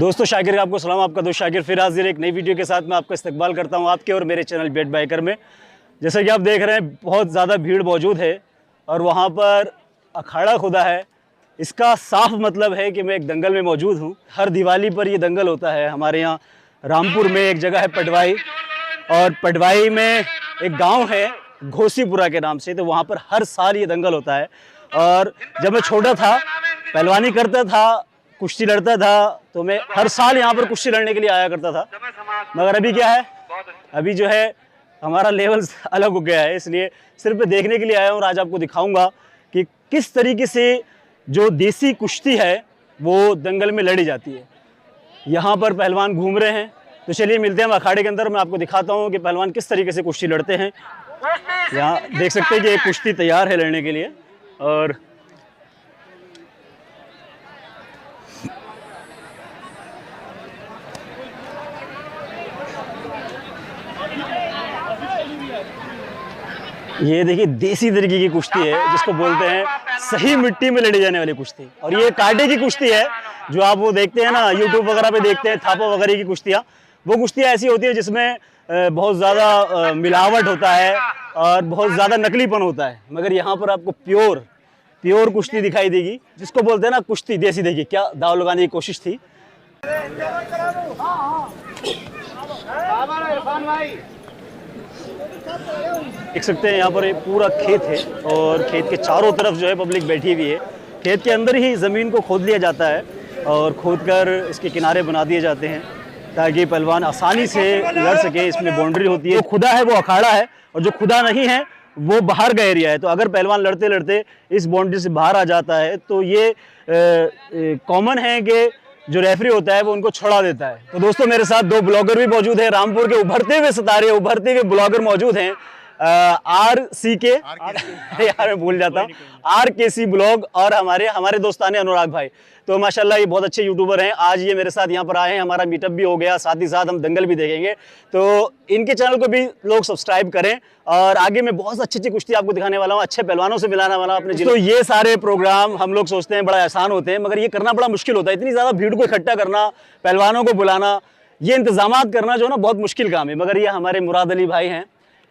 दोस्तों शाकिर आपको सलाम। आपका दोस्त शाकिर फिर हाजिर एक नई वीडियो के साथ मैं आपका इस्तकबाल करता हूं आपके और मेरे चैनल बेट बाइकर में। जैसे कि आप देख रहे हैं बहुत ज़्यादा भीड़ मौजूद है और वहां पर अखाड़ा खुदा है। इसका साफ मतलब है कि मैं एक दंगल में मौजूद हूं। हर दिवाली पर ये दंगल होता है। हमारे यहाँ रामपुर में एक जगह है पटवाई, और पटवाई में एक गाँव है घोसीपुरा के नाम से, तो वहाँ पर हर साल ये दंगल होता है। और जब मैं छोटा था, पहलवानी करता था, कुश्ती लड़ता था, तो मैं हर साल यहाँ पर कुश्ती लड़ने के लिए आया करता था। मगर अभी क्या है, अभी जो है हमारा लेवल अलग हो गया है, इसलिए सिर्फ देखने के लिए आया हूँ। आज आपको दिखाऊंगा कि किस तरीके से जो देसी कुश्ती है वो दंगल में लड़ी जाती है। यहाँ पर पहलवान घूम रहे हैं, तो चलिए मिलते हैं हम अखाड़े के अंदर। मैं आपको दिखाता हूँ कि पहलवान किस तरीके से कुश्ती लड़ते हैं। यहाँ देख सकते हैं कि एक कुश्ती तैयार है लड़ने के लिए। और ये देखिए देसी तरीके की कुश्ती है, जिसको बोलते हैं सही मिट्टी में लड़ी जाने वाली कुश्ती। और ये कांटे की कुश्ती है, जो आप वो देखते हैं ना यूट्यूब वगैरह पे देखते हैं, थापा वगैरह की कुश्तियाँ। वो कुश्तियाँ ऐसी होती है जिसमें बहुत ज़्यादा मिलावट होता है और बहुत ज़्यादा नकलीपन होता है। मगर यहाँ पर आपको प्योर कुश्ती दिखाई देगी, जिसको बोलते हैं ना कुश्ती देसी। देखिए क्या दाव लगाने की कोशिश थी। देख सकते हैं यहाँ पर एक पूरा खेत है और खेत के चारों तरफ जो है पब्लिक बैठी हुई है। खेत के अंदर ही ज़मीन को खोद लिया जाता है और खोद कर इसके किनारे बना दिए जाते हैं ताकि पहलवान आसानी से लड़ सके। इसमें बाउंड्री होती है। जो खुदा है वो अखाड़ा है और जो खुदा नहीं है वो बाहर का एरिया है। तो अगर पहलवान लड़ते लड़ते इस बाउंड्री से बाहर आ जाता है तो ये कॉमन है कि जो रेफरी होता है वो उनको छोड़ा देता है। तो दोस्तों मेरे साथ दो ब्लॉगर भी मौजूद हैं। रामपुर के उभरते हुए सितारे, उभरते हुए ब्लॉगर मौजूद हैं। RCK यार मैं भूल जाता हूँ, RKC ब्लॉग, और हमारे दोस्तान अनुराग भाई। तो माशाल्लाह ये बहुत अच्छे यूट्यूबर हैं। आज ये मेरे साथ यहाँ पर आए हैं, हमारा मीटअप भी हो गया, साथ ही साथ हम दंगल भी देखेंगे। तो इनके चैनल को भी लोग सब्सक्राइब करें और आगे मैं बहुत अच्छी कुश्ती आपको दिखाने वाला हूँ, अच्छे पहलवानों से मिलाने वाला हूँ अपने। तो ये सारे प्रोग्राम हम लोग सोचते हैं बड़ा आसान होते हैं, मगर ये करना बड़ा मुश्किल होता है। इतनी ज़्यादा भीड़ को इकट्ठा करना, पहलवानों को बुलाना, ये इंतजामात करना जो है ना बहुत मुश्किल काम है। मगर ये हमारे मुराद अली भाई हैं,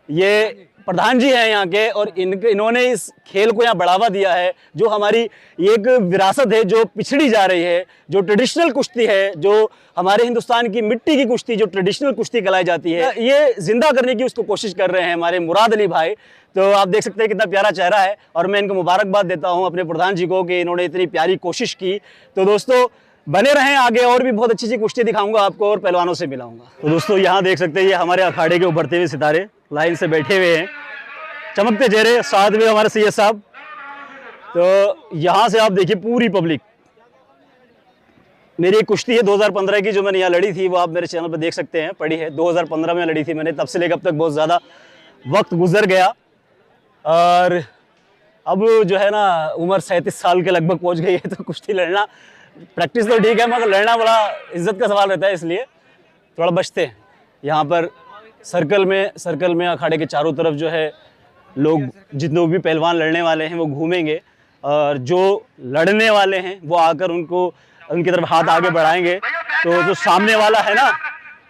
ये प्रधान जी हैं यहाँ के, और इन्होंने इस खेल को यहाँ बढ़ावा दिया है। जो हमारी एक विरासत है जो पिछड़ी जा रही है, जो ट्रेडिशनल कुश्ती है, जो हमारे हिंदुस्तान की मिट्टी की कुश्ती, जो ट्रेडिशनल कुश्ती कहलाई जाती है, ये जिंदा करने की उसको कोशिश कर रहे हैं हमारे मुराद अली भाई। तो आप देख सकते हैं कितना प्यारा चेहरा है और मैं इनको मुबारकबाद देता हूँ अपने प्रधान जी को कि इन्होंने इतनी प्यारी कोशिश की। तो दोस्तों बने रहें, आगे और भी बहुत अच्छी कुश्ती दिखाऊंगा आपको और पहलवानों से मिलाऊंगा। तो दोस्तों यहाँ देख सकते हैं ये हमारे अखाड़े के उभरते हुए सितारे लाइन से बैठे हुए हैं, चमकते चेहरे, साथ में हमारे सैयद साहब। तो यहाँ से आप देखिए पूरी पब्लिक। मेरी एक कुश्ती है 2015 की जो मैंने यहाँ लड़ी थी, वो आप मेरे चैनल पर देख सकते हैं, पड़ी है। 2015 में लड़ी थी मैंने, तब से लेकर अब तक बहुत ज़्यादा वक्त गुजर गया और अब जो है ना उम्र 37 साल के लगभग पहुँच गई है। तो कुश्ती लड़ना, प्रैक्टिस तो ठीक है मगर लड़ना बड़ा इज्जत का सवाल रहता है, इसलिए थोड़ा बचते हैं। यहाँ पर सर्कल में अखाड़े के चारों तरफ जो है लोग, जितने भी पहलवान लड़ने वाले हैं वो घूमेंगे और जो लड़ने वाले हैं वो आकर उनकी तरफ हाथ आगे बढ़ाएंगे। तो जो सामने वाला है ना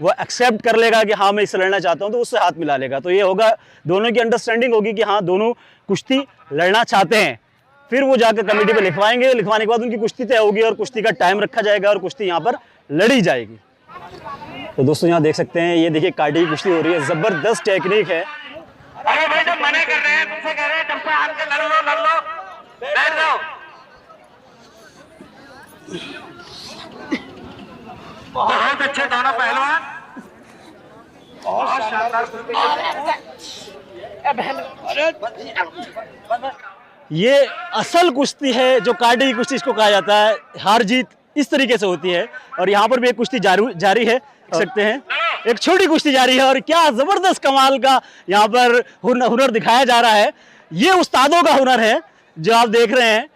वो एक्सेप्ट कर लेगा कि हाँ मैं इससे लड़ना चाहता हूँ, तो उससे हाथ मिला लेगा। तो ये होगा, दोनों की अंडरस्टैंडिंग होगी कि हाँ दोनों कुश्ती लड़ना चाहते हैं। फिर वो जाकर कमेटी पे लिखवाएंगे, लिखवाने के बाद उनकी कुश्ती तय होगी और कुश्ती का टाइम रखा जाएगा और कुश्ती यहाँ पर लड़ी जाएगी। तो दोस्तों यहाँ देख सकते हैं, ये देखिए कांटे की कुश्ती हो रही है, जबरदस्त टेक्निक है। अरे भाई जब मना कर रहे हैं, तुमसे कह रहे हैं चंपा हाथ के लड़ लो, बैठ जाओ। बहुत अच्छे दोनों पहलवान, बहुत शानदार। ये असल कुश्ती है, जो कांटे की कुश्ती इसको कहा जाता है। हार जीत इस तरीके से होती है और यहाँ पर भी एक कुश्ती जारी है, देख सकते हैं एक छोटी कुश्ती जारी है। और क्या जबरदस्त कमाल का यहाँ पर हुनर दिखाया जा रहा है। ये उस्तादों का हुनर है जो आप देख रहे हैं,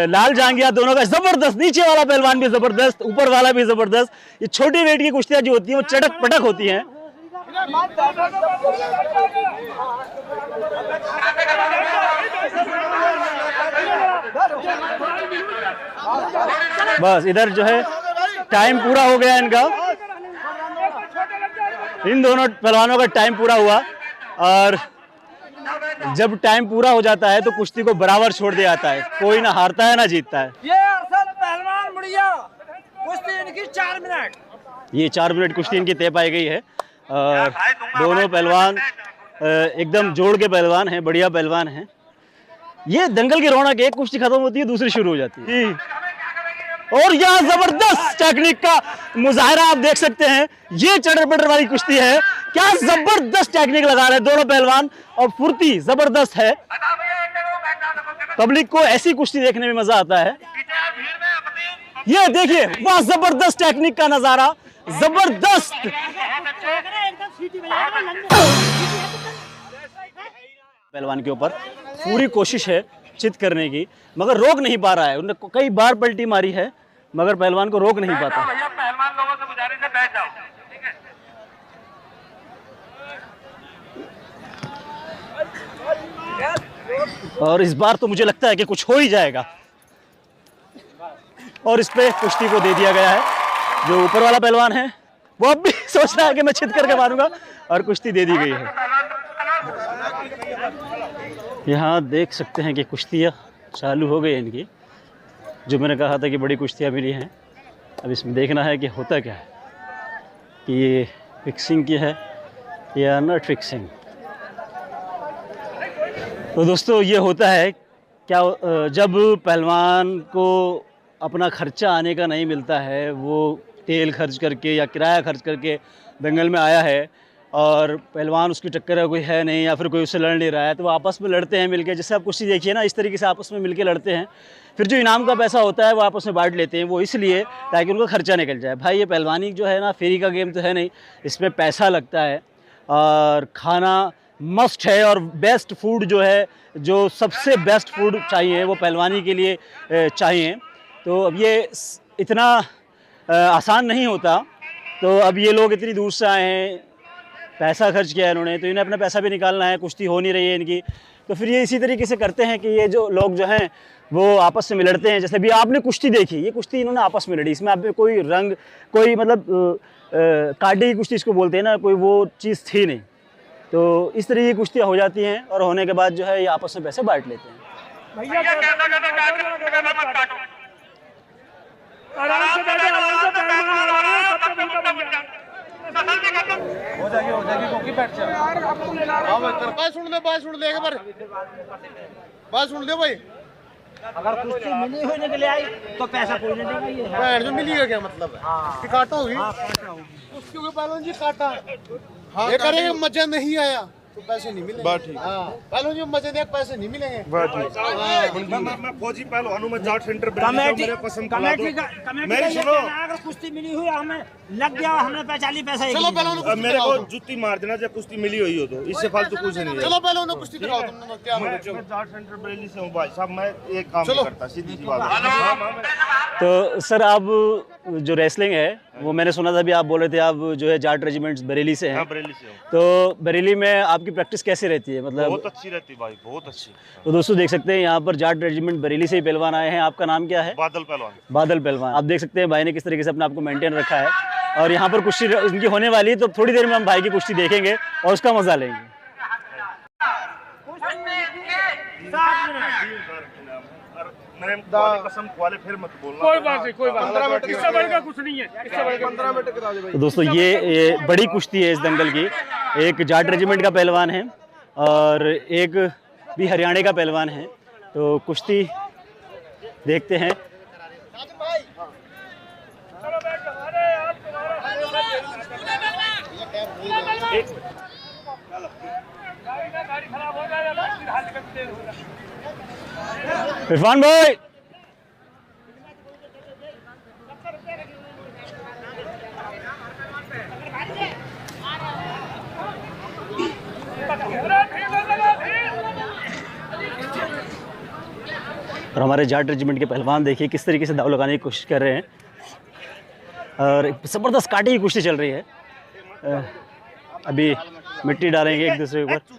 लाल जांगिया दोनों का जबरदस्त। नीचे वाला पहलवान भी जबरदस्त, ऊपर वाला भी जबरदस्त। ये छोटी वेट की कुश्तियां जो होती हैं वो चटक पटक होती हैं। बस इधर जो है टाइम पूरा हो गया इनका, इन दोनों पहलवानों का टाइम पूरा हुआ। और जब टाइम पूरा हो जाता है तो कुश्ती को बराबर छोड़ दिया जाता है, कोई ना हारता है ना जीतता है। ये अरशद पहलवान मुड़िया, कुश्ती इनकी 4 मिनट। ये 4 मिनट कुश्ती इनकी तय पाई गई है। और दोनों पहलवान एकदम जोड़ के पहलवान हैं, बढ़िया पहलवान हैं। ये दंगल की रौनक, एक कुश्ती खत्म होती है दूसरी शुरू हो जाती है। और यहाँ जबरदस्त टेक्निक का मुजाहरा आप देख सकते हैं। ये चटर पटर वाली कुश्ती है, क्या जबरदस्त टेक्निक लगा रहे हैं दोनों पहलवान और फुर्ती जबरदस्त है। पब्लिक को ऐसी कुश्ती देखने में मजा आता है। ये देखिए, वाह जबरदस्त टेक्निक का नजारा, जबरदस्त। पहलवान के ऊपर पूरी कोशिश है चित करने की, मगर रोक नहीं पा रहा है। उन्होंने कई बार पलटी मारी है मगर पहलवान को रोक नहीं पाता। भैया पहलवान लोगों से गुजारिश है बैठ जाओ, ठीक है। और इस बार तो मुझे लगता है कि कुछ हो ही जाएगा। और इस पे कुश्ती को दे दिया गया है। जो ऊपर वाला पहलवान है वो अब भी सोच रहा है कि मैं चित करके मारूंगा, और कुश्ती दे दी गई है। यहाँ देख सकते हैं कि कुश्तियाँ चालू हो गई हैं इनकी। जो मैंने कहा था कि बड़ी कुश्तियाँ मिली हैं, अब इसमें देखना है कि होता क्या है, कि ये फिक्सिंग की है या नॉट फिक्सिंग। तो दोस्तों ये होता है क्या, जब पहलवान को अपना खर्चा आने का नहीं मिलता है, वो तेल खर्च करके या किराया खर्च करके दंगल में आया है और पहलवान उसकी टक्कर है कोई है नहीं, या फिर कोई उससे लड़ नहीं रहा है, तो वो आपस में लड़ते हैं मिलके। जैसे आप कुश्ती देखिए ना, इस तरीके से आपस में मिलके लड़ते हैं। फिर जो इनाम का पैसा होता है वो आपस में बांट लेते हैं। वो इसलिए ताकि उनका खर्चा निकल जाए। भाई ये पहलवानी जो है ना, फ्री का गेम तो है नहीं, इसमें पैसा लगता है और खाना मस्ट है। और बेस्ट फूड जो है, जो सबसे बेस्ट फूड चाहिए वो पहलवानी के लिए चाहिए। तो अब ये इतना आसान नहीं होता। तो अब ये लोग इतनी दूर से आए हैं, पैसा खर्च किया है इन्होंने, तो इन्हें अपना पैसा भी निकालना है। कुश्ती हो नहीं रही है इनकी, तो फिर ये इसी तरीके से करते हैं कि ये जो लोग जो हैं वो आपस में लड़ते हैं। जैसे भी आपने कुश्ती देखी, ये कुश्ती इन्होंने आपस में लड़ी, इसमें आप कोई रंग, कोई मतलब काटे की कुश्ती इसको बोलते हैं ना, कोई वो चीज़ थी नहीं। तो इस तरीके की कुश्तियाँ हो जाती हैं और होने के बाद जो है ये आपस में पैसे बांट लेते हैं। भैया आराम से बैठो, हो जाएगी कोकी बैठ जा। हां भाई बात सुन ले एक बार, बात सुन ले भाई। अगर कुश्ती मिली होने के लिए आई तो पैसा कोई नहीं देगा। ये बैठ जो मिली है क्या मतलब है कि काटा होगी? उसके ऊपर पहलवान जी काटा, हाँ ये करेंगे मजा नहीं आया तो पैसे नहीं मिलेंगे। बात ठीक। हाँ पहलवान जी मजे देख पैसे नहीं मिलेंगे। बात ठीक। मैं फौजी पहलवान हूं, मैं जाट सेंटर पे मेरे पसंद मेरी सुनो, अगर कुश्ती मिली हुई हमें लग गया, हमें 45 पैसा चलो पहलवान मेरे को जुत्ती मार देना जब कुश्ती मिली हुई हो तो, इससे फालतू कुछ नहीं है। चलो पहलवान कुश्ती दिखाओ तुम क्या। मैं जाट सेंटर बरेली से हूं भाई साहब, मैं एक काम नहीं करता, सीधी सी बात है। तो सर आप जो रेसलिंग है वो मैंने सुना था, अभी आप बोल रहे थे आप जो है जाट रेजिमेंट्स बरेली से हैं। हाँ बरेली से हूं। तो बरेली में आपकी प्रैक्टिस कैसे रहती है, मतलब? बहुत अच्छी रहती है भाई, बहुत अच्छी। तो दोस्तों देख सकते हैं यहाँ पर जाट रेजिमेंट बरेली से ही पहलवान आए हैं। आपका नाम क्या है? बादल पहलवान। बादल पहलवान। आप देख सकते हैं भाई ने किस तरीके से अपने आप को मेंटेन रखा है। और यहाँ पर कुश्ती इनकी होने वाली है, तो थोड़ी देर में हम भाई की कुश्ती देखेंगे और उसका मजा लेंगे। कसम वाले फिर मत बोलना। कोई बात नहीं, कोई बात 15 मिनट, इससे बढ़कर कुछ नहीं है, इससे बढ़कर 15 मिनट करा दे भाई। तो दोस्तों ये बड़ी कुश्ती है इस दंगल की। एक जाट रेजिमेंट का पहलवान है और एक भी हरियाणा का पहलवान है। तो कुश्ती देखते हैं। इरफान भाई और हमारे जाट रेजिमेंट के पहलवान देखिए किस तरीके से दाव लगाने की कोशिश कर रहे हैं। और ज़बरदस्त काटे की कुश्ती चल रही है। अभी मिट्टी डालेंगे एक दूसरे के ऊपर।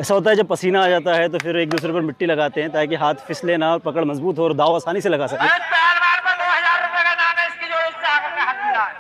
ऐसा होता है जब पसीना आ जाता है तो फिर एक दूसरे पर मिट्टी लगाते हैं ताकि हाथ फिसले ना और पकड़ मजबूत हो और दाव आसानी से लगा सके। पहलवान को 2000 रुपए का नाम है, इसकी जोड़ी से आकर के हाथ मिलाए।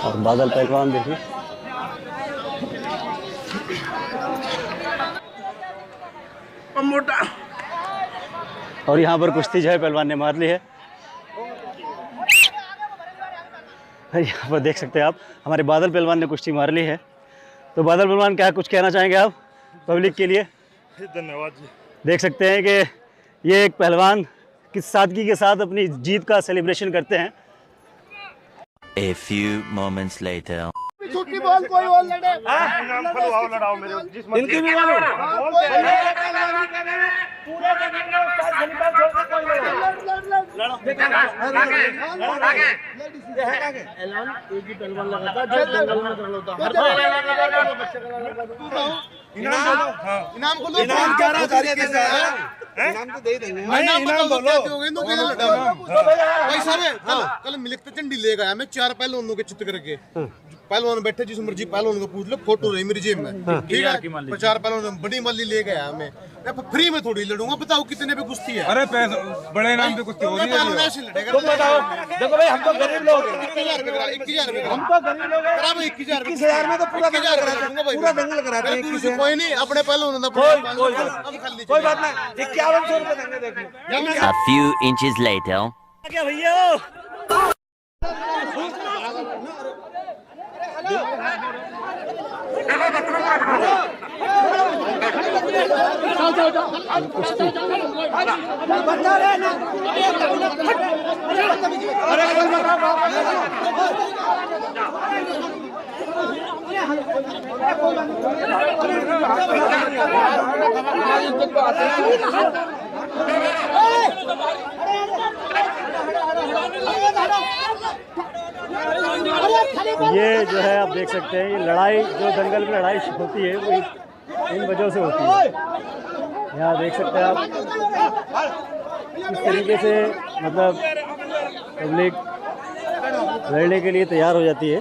और बादल पहलवान देखिए, और यहाँ पर कुश्ती जो है पहलवान ने मार ली है। यहाँ पर देख सकते हैं आप, हमारे बादल पहलवान ने कुश्ती मार ली है। तो बादल पहलवान क्या कुछ कहना चाहेंगे आप पब्लिक के लिए? धन्यवाद जी। देख सकते हैं कि ये एक पहलवान किस सादगी के साथ अपनी जीत का सेलिब्रेशन करते हैं। A few moments later. छुट्टी बॉल कोई और लड़े। इनाम खलवाओ, लड़ाओ मेरे जिस मर्जी इनकी भी बोलो। पूरे जमीन में उसका सलीका छोड़ के कोई लड़ो। ऐलान एक ही पहलवान लगाता है, जो जंगल में कर होता इनाम को दो। इनाम 11,000 कैसे है? इनाम तो दे देंगे। इनाम बोलो। तो किधर लड़ा? भाई साहब कल मिलक चंडी ले गया मैं 4 पहलवानों के चित्र करके। पहलवान बैठे जिस मर्जी पहलवान को पूछ लो, फोटो रही मेरी जेब में, ठीक है? 4 पहलवान बड़ी माली ले गया मैं फ्री में थोड़ी लड़ूंगा। बताओ कितने पे कुश्ती है? अरे बड़े नाम पे कुश्ती हो रही है। तुम बताओ। देखो भाई हम तो गरीब लोग हैं। 21,000 रुपए करा, 21,000 रुपए हम तो गरीब लोग हैं। करा भाई 21,000 रुपए। 21,000 में तो पूरा दंगल करा दूंगा भाई, पूरा दंगल कराते हैं। कोई नहीं, अपने पहलवान कोई बात नहीं, 5100 रुपए देंगे। देखो A few inches later. क्या भैया ये जो है आप देख सकते हैं, ये लड़ाई जो दंगल में लड़ाई होती है वो इन वजहों से होती है। यहाँ देख सकते हैं आप इस तरीके से मतलब पब्लिक लड़ने के लिए तैयार हो जाती है।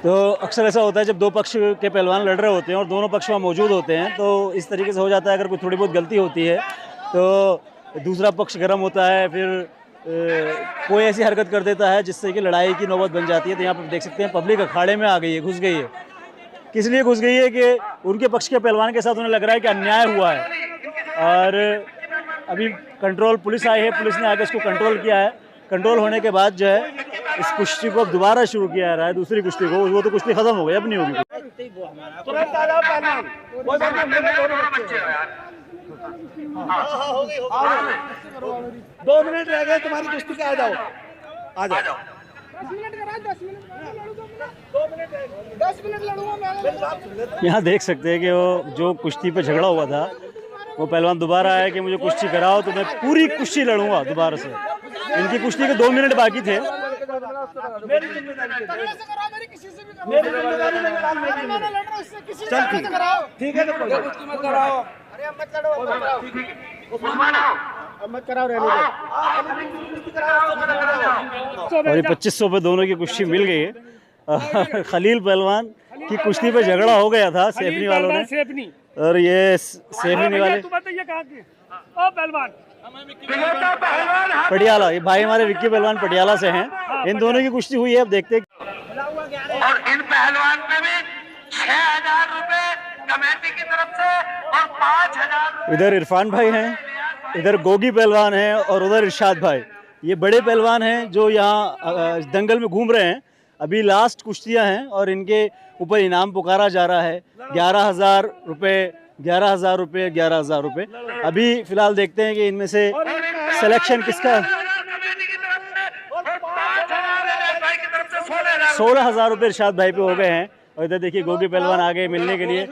तो अक्सर ऐसा होता है जब दो पक्ष के पहलवान लड़ रहे होते हैं और दोनों पक्ष वहाँ मौजूद होते हैं तो इस तरीके से हो जाता है, अगर कोई थोड़ी बहुत गलती होती है तो दूसरा पक्ष गर्म होता है, फिर कोई ऐसी हरकत कर देता है जिससे कि लड़ाई की नौबत बन जाती है। तो यहाँ पर देख सकते हैं पब्लिक अखाड़े में आ गई है, घुस गई है। किस लिए घुस गई है कि उनके पक्ष के पहलवान के साथ उन्हें लग रहा है कि अन्याय हुआ है और अभी कंट्रोल पुलिस आई है, पुलिस ने आके इसको कंट्रोल किया है। कंट्रोल होने के बाद जो है इस कुश्ती को अब दोबारा शुरू किया जा रहा है, दूसरी कुश्ती को। वो तो कुश्ती खत्म हो गई, अब नहीं होगी। तुरंत आ जाओ पहलवान। कोई बात नहीं, मेरे दोनों बच्चे हो यार। 2 मिनट रह गए तुम्हारी कुश्ती के, आ जाओ आ जाओ। 10 मिनट करा, 10 मिनट लड़ूंगा। यहाँ देख सकते हैं कि वो जो कुश्ती पे झगड़ा हुआ था वो पहलवान दोबारा आया कि मुझे कुश्ती कराओ तो मैं पूरी कुश्ती लड़ूंगा दोबारा से। इनकी कुश्ती के 2 मिनट बाकी थे। मेरी जिम्मेदारी ठीक है, तो कोई मत कराओ। अरे मत कराओ, रहने दो। और ये 2500 पे दोनों की कुश्ती मिल गई है। खलील पहलवान की कुश्ती पे झगड़ा हो गया था सेफनी वालों ने, और ये सेफनी वाले पहलवान पटियाला, ये भाई हमारे विक्की पहलवान पटियाला से हैं। इन दोनों की कुश्ती हुई है, अब देखते हैं। और इन पहलवान में भी 6,000 रुपए कमेटी की तरफ से और 5,000 इधर इरफान भाई हैं, इधर गोगी पहलवान हैं और उधर इरशाद भाई। ये बड़े पहलवान हैं जो यहाँ दंगल में घूम रहे हैं। अभी लास्ट कुश्तियाँ हैं और इनके ऊपर इनाम पुकारा जा रहा है 11,000 रुपये, 11,000 रुपये, 11,000 रुपये। अभी फिलहाल देखते हैं कि इनमें से सिलेक्शन किसका। 16,000 रुपये इरशाद भाई पे हो गए हैं और इधर देखिए गोगी पहलवान आ गए मिलने के लिए।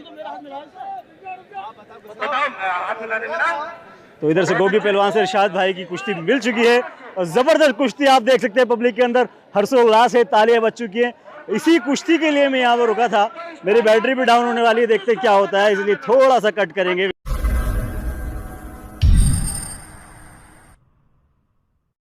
तो इधर से गोगी पहलवान से इरशाद भाई की कुश्ती मिल चुकी है और ज़बरदस्त कुश्ती आप देख सकते हैं। पब्लिक के अंदर हर्षोल्लास है, तालियां बज चुकी हैं। इसी कुश्ती के लिए मैं यहाँ पर रुका था। मेरी बैटरी भी डाउन होने वाली है, देखते क्या होता है, इसलिए थोड़ा सा कट करेंगे।